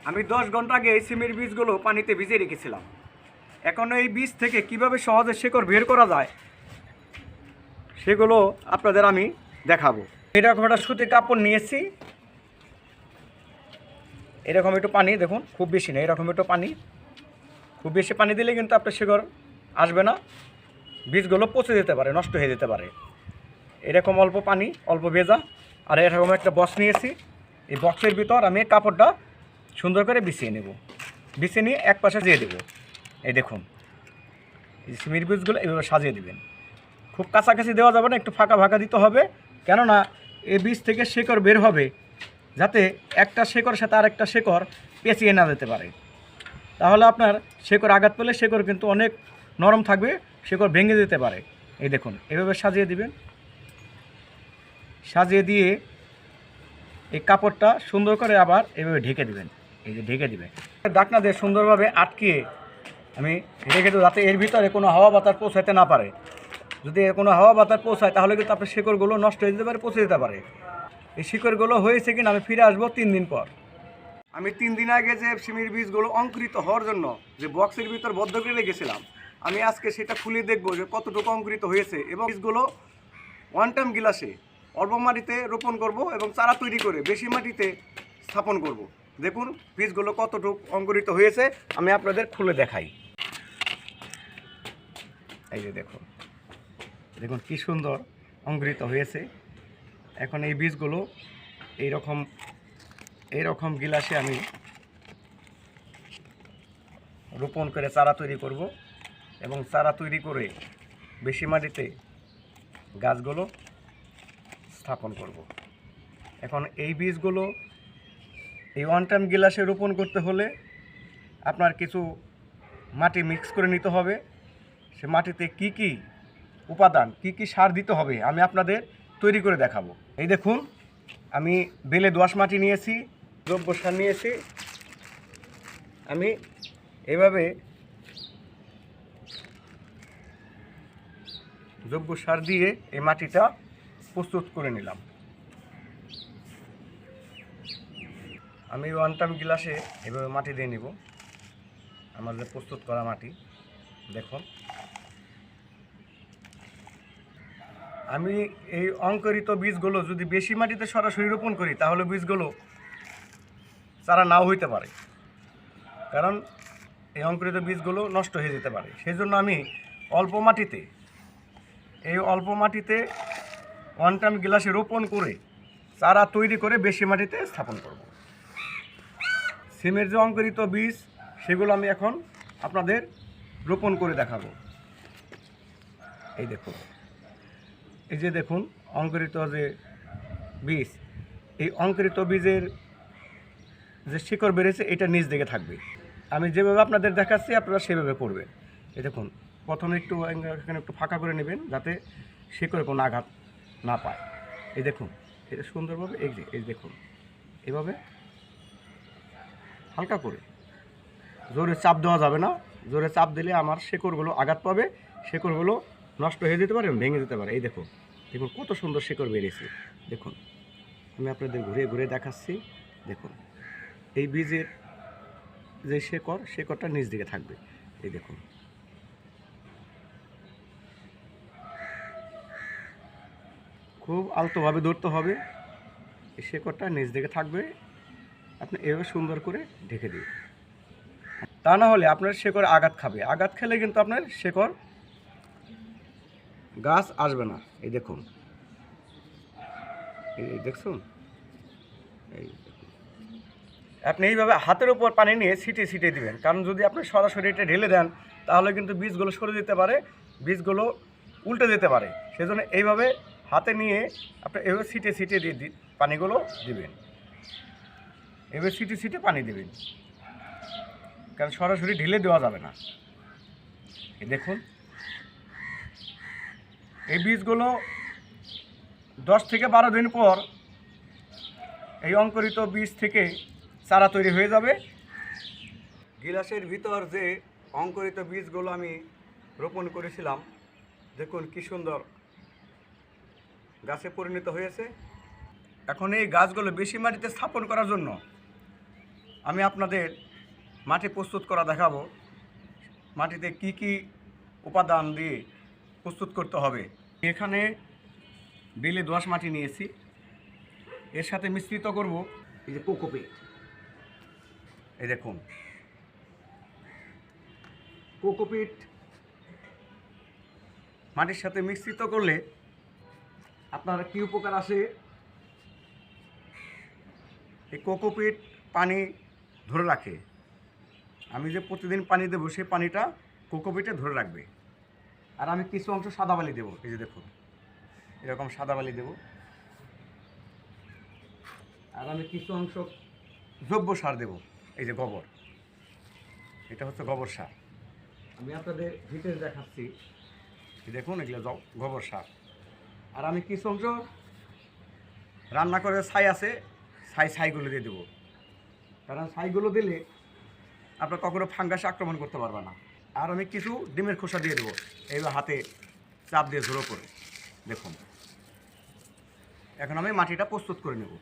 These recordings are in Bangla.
আমি 10 ঘন্টা আগে এই সিমের বীজগুলো পানিতে ভিজিয়ে রেখেছিলাম। এখন এই বীজ থেকে কিভাবে সহজে শেকড় বের করা যায় সেগুলো আপনাদের আমি দেখাবো। এরকম একটা সুতি কাপড় নিয়েছি, এরকম একটু পানি দেখুন, খুব বেশি না, এরকম একটু পানি, খুব বেশি পানি দিলে কিন্তু আপনার শেকড় আসবে না, বীজগুলো পচে যেতে পারে, নষ্ট হয়ে যেতে পারে। এরকম অল্প পানি, অল্প ভেজা, আর এরকম একটা বক্স নিয়েছি। এই বক্সের ভিতর আমি কাপড়টা সুন্দর করে বিছিয়ে নেব, বিছিয়ে নিয়ে এক পাশে দিয়ে দেবো। এই দেখুন, এই সিমের বীজগুলো এইভাবে সাজিয়ে দেবেন। খুব কাছাকাছি দেওয়া যাবে না, একটু ফাঁকা ফাঁকা দিতে হবে, কেননা এই বীজ থেকে শেকড় বের হবে, যাতে একটা শেকড়ের সাথে আরেকটা শেকড় পেঁচিয়ে না যেতে পারে। তাহলে আপনার শেকড় আঘাত পেলে শেকড় কিন্তু অনেক নরম থাকবে, শেকড় ভেঙে যেতে পারে। এই দেখুন, এভাবে সাজিয়ে দিবেন। সাজিয়ে দিয়ে এই কাপড়টা সুন্দর করে আবার এভাবে ঢেকে দিবেন। এই যে ঢেকে দিবেন, ঢাকনা দিয়ে সুন্দরভাবে আটকিয়ে আমি রেখে দেবো, যাতে এর ভিতরে কোনো হাওয়া বাতাস পৌঁছাতে না পারে। যদি কোনো হাওয়া বাতাস পৌঁছায় তাহলে কিন্তু আপনার শিকড়গুলো নষ্ট হয়ে যেতে পারে, পচে যেতে পারে। এই শিকড়গুলো হয়েছে কিনা আমি ফিরে আসবো 3 দিন পর। আমি 3 দিন আগে যে সিমের বীজগুলো অঙ্কুরিত হওয়ার জন্য যে বক্সের ভিতর বদ্ধ করে রেখেছিলাম, আমি আজকে সেটা খুলে দেখবো যে কতটুকু অঙ্কুরিত হয়েছে, এবং বীজগুলো ওয়ান টাইম গিলাসে অল্প মাটিতে রোপণ করব এবং চারা তৈরি করে বেশি মাটিতে স্থাপন করব। দেখুন বীজগুলো কতটুকু অঙ্কুরিত হয়েছে, আমি আপনাদের খুলে দেখাই। এই যে দেখুন, দেখুন কি সুন্দর অঙ্কুরিত হয়েছে। এখন এই বীজগুলো এইরকম গিলাসে আমি রোপণ করে চারা তৈরি করব, এবং চারা তৈরি করে বেশি মাটিতে গাছগুলো স্থাপন করব। এখন এই বীজগুলো এই ওয়ান টাইম গিলাসে রোপণ করতে হলে আপনার কিছু মাটি মিক্স করে নিতে হবে। সে মাটিতে কি কি উপাদান, কি কি সার দিতে হবে আমি আপনাদের তৈরি করে দেখাবো। এই দেখুন, আমি বেলে দোআঁশ মাটি নিয়েছি, জৈব সার নিয়েছি। আমি এভাবে জৈব সার দিয়ে এই মাটিটা প্রস্তুত করে নিলাম। আমি ওয়ান টাইম গ্লাসে এভাবে মাটি দিয়ে নিব, আমার যে প্রস্তুত করা মাটি। দেখুন, আমি এই অঙ্কুরিত বীজগুলো যদি বেশি মাটিতে সরাসরি রোপণ করি তাহলে বীজগুলো চারা নাও হইতে পারে, কারণ এই অঙ্কুরিত বীজগুলো নষ্ট হয়ে যেতে পারে। সেই জন্য আমি অল্প মাটিতে ওয়ান টাইম গ্লাসে রোপণ করে চারা তৈরি করে বেশি মাটিতে স্থাপন করব। সিমের যে অঙ্কুরিত বীজ সেগুলো আমি এখন আপনাদের রোপণ করে দেখাবো। এই দেখুন, এই যে দেখুন অঙ্কুরিত যে বীজ, এই অঙ্কুরিত বীজের যে শিকড় বেড়েছে এটা নিচ দিকে থাকবে। আমি যেভাবে আপনাদের দেখাচ্ছি আপনারা সেভাবে করবেন। এই দেখুন, প্রথমে এখানে একটু ফাঁকা করে নেবেন যাতে শিকড়ে কোনো আঘাত না পায়। এই দেখুন, এটা সুন্দরভাবে এই দেখুন, এভাবে হালকা করে, জোরে চাপ দেওয়া যাবে না। জোরে চাপ দিলে আমার শিকড়গুলো আঘাত পাবে, শিকড়গুলো নষ্ট হয়ে যেতে পারে, ভেঙে যেতে পারে। এই দেখুন, দেখুন কত সুন্দর শিকড় বেরিয়েছে। দেখুন, আমি আপনাদের ঘুরে ঘুরে দেখাচ্ছি। দেখুন, এই বীজের যে শেকড়টা নিচ দিকে থাকবে। এই দেখুন, খুব আলতোভাবে ধরতে হবে, এই শেকড়টা নিচ দিকে থাকবে। আপনি এভাবে সুন্দর করে ঢেকে দিন, তা না হলে আপনার শেকড় আঘাত খাবে। আঘাত খেলে কিন্তু আপনার শেকড় গাছ আসবে না। এই দেখুন, এই দেখুন, এই আপনি এইভাবে হাতের উপর পানি নিয়ে ছিটিয়ে ছিটিয়ে দিবেন, কারণ যদি আপনি সরাসরি এটা ঢেলে দেন তাহলে কিন্তু বীজগুলো সরে যেতে পারে, বীজগুলো উল্টে যেতে পারে। সেজন্য এইভাবে হাতে নিয়ে আপনি এভাবে ছিটিয়ে ছিটিয়ে দিয়ে পানিগুলো দিবেন, এভাবে ছিটিয়ে ছিটিয়ে পানি দেবেন, কারণ সরাসরি ঢেলে দেওয়া যাবে না। এই দেখুন, এই বীজগুলো 10 থেকে 12 দিন পর এই অঙ্কুরিত বীজ থেকে চারা তৈরি হয়ে যাবে। গিলাসের ভিতর যে অঙ্কুরিত বীজগুলো আমি রোপণ করেছিলাম, দেখুন কি সুন্দর গাছে পরিণত হয়েছে। এখন এই গাছগুলো বেশি মাটিতে স্থাপন করার জন্য আমি আপনাদের মাটি প্রস্তুত করা দেখাবো। মাটিতে কি কি উপাদান দিয়ে প্রস্তুত করতে হবে। এখানে বেলে দোআঁশ মাটি নিয়েছি, এর সাথে মিশ্রিত করব এই যে কোকোপিট। এই দেখুন কোকোপিট মাটির সাথে মিশ্রিত করলে আপনার কি উপকার আসে। এই কোকোপিট পানি ধরে রাখে। আমি যে প্রতিদিন পানি দেবো সেই পানিটা কোকোপিটে ধরে রাখবে। আর আমি কিছু অংশ সাদা বালি দেবো, এই যে দেখুন এরকম সাদা বালি দেবো। আর আমি কিছু অংশ জৈব সার দেবো, এই যে গোবর, এটা হচ্ছে গোবর সার। আমি আপনাদের ডিটেলস দেখাচ্ছি, দেখুন এগুলো গোবর সার। আর আমি কিছু অংশ রান্না করে ছাই আছে, ছাইগুলো দিয়ে দেবো। কারণ ছাইগুলো দিলে আপনার কখনো ফাঙ্গাস আক্রমণ করতে পারবে না। আর আমি কিছু ডিমের খোসা দিয়ে দেবো, এইভাবে হাতে চাপ দিয়ে ঝোড়ো করে। দেখুন এখন আমি মাটিটা প্রস্তুত করে নেব।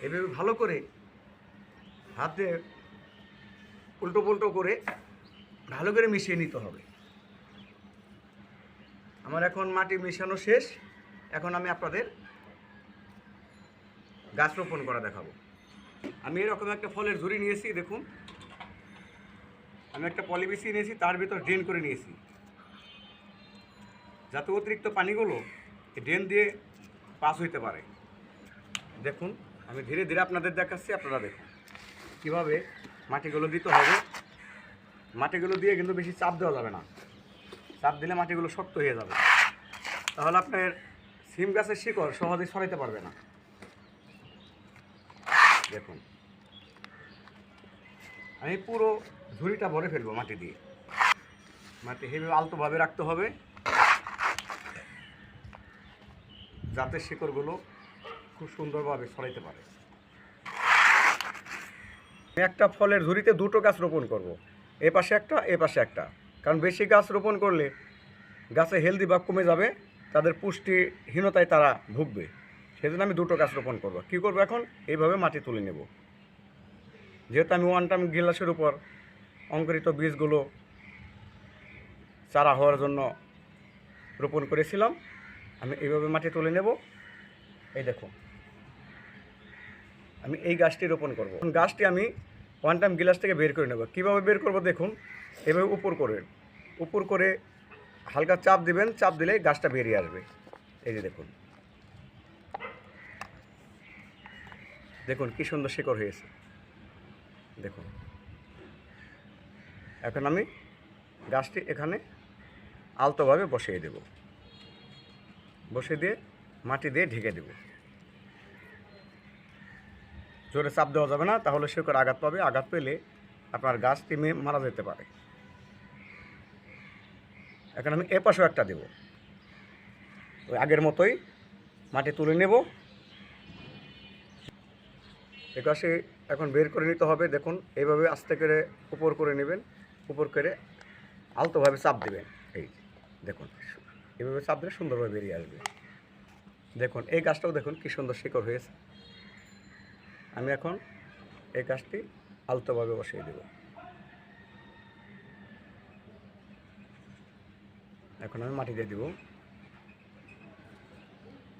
এভাবে ভালো করে হাত দিয়ে উল্টো পুল্টো করে ভালো করে মিশিয়ে নিতে হবে। আমার এখন মাটি মেশানো শেষ। এখন আমি আপনাদের গাছ রোপণ করা দেখাবো। আমি এরকম একটা ফলের ঝুড়ি নিয়েছি, দেখুন আমি একটা পলি বিছিয়ে নিয়েছি, তার ভিতর ড্রেন করে নিয়েছি, যাতে অতিরিক্ত পানিগুলো ড্রেন দিয়ে পাস হইতে পারে। দেখুন আমি ধীরে ধীরে আপনাদের দেখাচ্ছি, আপনারা দেখুন কীভাবে মাটিগুলো দিতে হবে। মাটিগুলো দিয়ে কিন্তু বেশি চাপ দেওয়া যাবে না, চাপ দিলে মাটিগুলো শক্ত হয়ে যাবে, তাহলে আপনার সিম গাছের শিকড় সহজে ছড়াইতে পারবে না। দেখুন আমি পুরো ঝুড়িটা ভরে ফেলবো মাটি দিয়ে। মাটি হেভি আলতোভাবে রাখতে হবে, যাতে শিকড়গুলো খুব সুন্দরভাবে ছড়াইতে পারে। আমি একটা ফলের ঝুড়িতে দুটো গাছ রোপণ করব, এ পাশে একটা এ পাশে একটা। কারণ বেশি গাছ রোপণ করলে গাছে হেলদি ভাব কমে যাবে, তাদের পুষ্টিহীনতায় তারা ভুগবে। সেজন্য আমি দুটো গাছ রোপণ করব। কী করবো এখন, এইভাবে মাটি তুলে নেব। যেহেতু আমি ওয়ান টাইম গিলাসের উপর অঙ্কুরিত বীজগুলো চারা হওয়ার জন্য রোপণ করেছিলাম, আমি এইভাবে মাটি তুলে নেব। এই দেখুন আমি এই গাছটি রোপণ করব। গাছটি আমি ওয়ান টাইম গিলাস থেকে বের করে নেব। কীভাবে বের করব দেখুন, এভাবে উপর করে হালকা চাপ দিবেন, চাপ দিলে গাছটা বেরিয়ে আসবে। এই যে দেখুন, দেখুন কী সুন্দর শিকড় হয়েছে। দেখুন এখন আমি গাছটি এখানে আলতোভাবে বসিয়ে দেব, বসিয়ে দিয়ে মাটি দিয়ে ঢেকে দেব। জোরে চাপ দেওয়া যাবে না, তাহলে শিকড় আঘাত পাবে, আঘাত পেলে আপনার গাছটি মারা যেতে পারে। এখন আমি এ পাশেও একটা দেব, ওই আগের মতোই মাটি তুলে নেব। এ পাশে এখন বের করে নিতে হবে। দেখুন এইভাবে আস্তে করে উপর করে নেবেন, উপর করে আলতোভাবে চাপ দেবেন। এই দেখুন এইভাবে চাপ দিলে সুন্দরভাবে বেরিয়ে আসবে। দেখুন এই গাছটাও দেখুন কী সুন্দর শিকড় হয়েছে। আমি এখন এই গাছটি আলতোভাবে বসিয়ে দেব। এখন আমি মাটি দিয়ে দেব।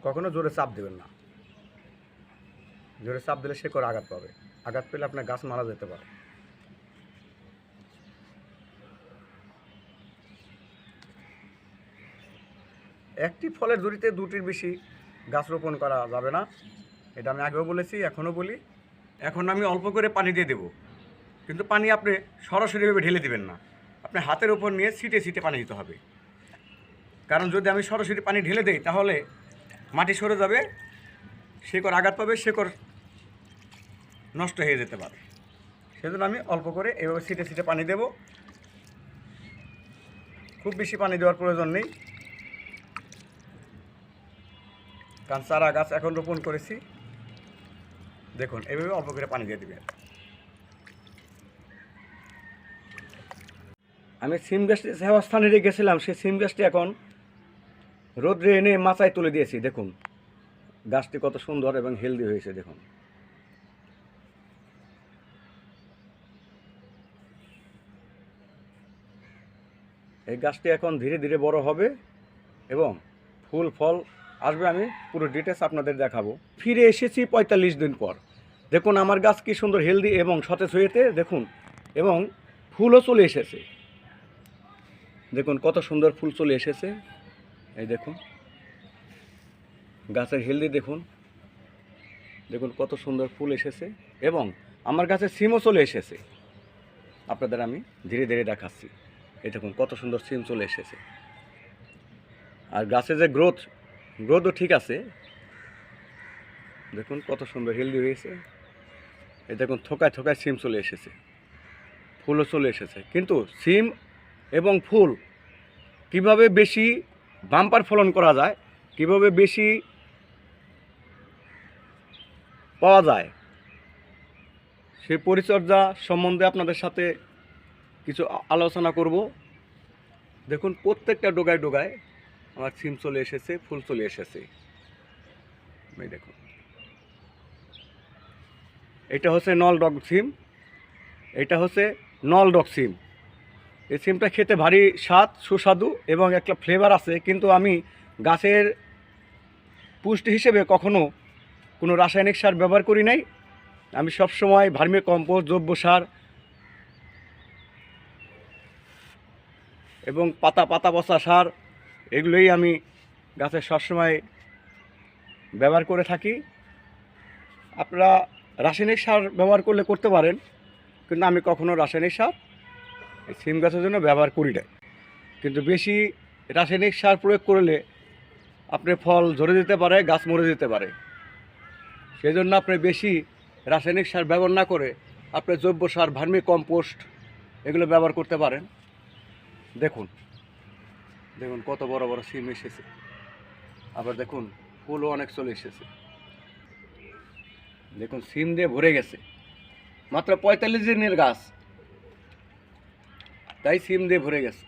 কখনো জোরে চাপ দেবেন না, জোরে চাপ দিলে শিকড় আঘাত পাবে, আঘাত পেলে আপনার গাছ মারা যেতে পারে। একটি ফলের ঝুড়িতে দুটির বেশি গাছ রোপণ করা যাবে না, এটা আমি আগেও বলেছি, এখনও বলি। এখন আমি অল্প করে পানি দিয়ে দেব, কিন্তু পানি আপনি সরাসরিভাবে ঢেলে দেবেন না, আপনি হাতের উপর নিয়ে ছিটে ছিটে পানি দিতে হবে। কারণ যদি আমি সরাসরি পানি ঢেলে দিই তাহলে মাটি সরে যাবে, শিকড় আঘাত পাবে, শিকড় নষ্ট হয়ে যেতে পারে। সেজন্য আমি অল্প করে এভাবে ছিটে ছিটে পানি দেব, খুব বেশি পানি দেওয়ার প্রয়োজন নেই, কারণ চারা গাছ এখন রোপণ করেছি। দেখুন এইভাবে অল্প করে পানি দিয়ে দেবেন। আমি সিম গাছটি যে অবস্থানে রেখেছিলাম সেই সিম গাছটি এখন রোদ্রে এনে মাচায় তুলে দিয়েছি। দেখুন গাছটি কত সুন্দর এবং হেলদি হয়েছে দেখুন। এই গাছটি এখন ধীরে ধীরে বড় হবে এবং ফুল ফল আসবে। আমি পুরো ডিটেলস আপনাদের দেখাবো। ফিরে এসেছি 45 দিন পর। দেখুন আমার গাছ কি সুন্দর হেলদি এবং সতেজ হয়েছে দেখুন, এবং ফুলও চলে এসেছে। দেখুন কত সুন্দর ফুল চলে এসেছে। এই দেখুন গাছের হেলদি দেখুন, দেখুন কত সুন্দর ফুল এসেছে এবং আমার গাছে সিমও চলে এসেছে। আপনাদের আমি ধীরে ধীরে দেখাচ্ছি। এই দেখুন কত সুন্দর সিম চলে এসেছে। আর গাছে যে গ্রোথও ঠিক আছে। দেখুন কত সুন্দর হেলদি হয়েছে। এই দেখুন থোকায় থোকায় সিম চলে এসেছে, ফুলও চলে এসেছে। কিন্তু সিম এবং ফুল কিভাবে বেশি বাম্পার ফলন করা যায়, কিভাবে বেশি পাওয়া যায়, সেই পরিচর্যা সম্বন্ধে আপনাদের সাথে কিছু আলোচনা করব। দেখুন প্রত্যেকটা ডোগায় ডোগায় আমার সিম চলে এসেছে, ফুল চলে এসেছে। এই দেখুন এটা হচ্ছে নল ডগ সিম, এটা হচ্ছে নল ডগ সিম। এই সিমটা খেতে ভারী স্বাদ, সুস্বাদু এবং একটা ফ্লেভার আছে। কিন্তু আমি গাছের পুষ্টি হিসেবে কখনো কোনো রাসায়নিক সার ব্যবহার করি নাই। আমি সবসময় ভার্মি কম্পোস্ট, জৈব সার এবং পাতা পচা সার এগুলোই আমি গাছে সবসময় ব্যবহার করে থাকি। আপনারা রাসায়নিক সার ব্যবহার করলে করতে পারেন, কিন্তু আমি কখনো রাসায়নিক সার সিম গাছের জন্য ব্যবহার করি না। কিন্তু বেশি রাসায়নিক সার প্রয়োগ করলে আপনার ফল ঝরে যেতে পারে, গাছ মরে যেতে পারে। সেই জন্য আপনি বেশি রাসায়নিক সার ব্যবহার না করে আপনি জৈব সার, ভার্মি কম্পোস্ট এগুলো ব্যবহার করতে পারেন। দেখুন দেখুন কত বড় বড় সিম এসেছে। আবার দেখুন ফুলও অনেক চলে এসেছে। দেখুন সিম দিয়ে ভরে গেছে। মাত্র 45 দিনের গাছ, তাই সিম দিয়ে ভরে গেছে।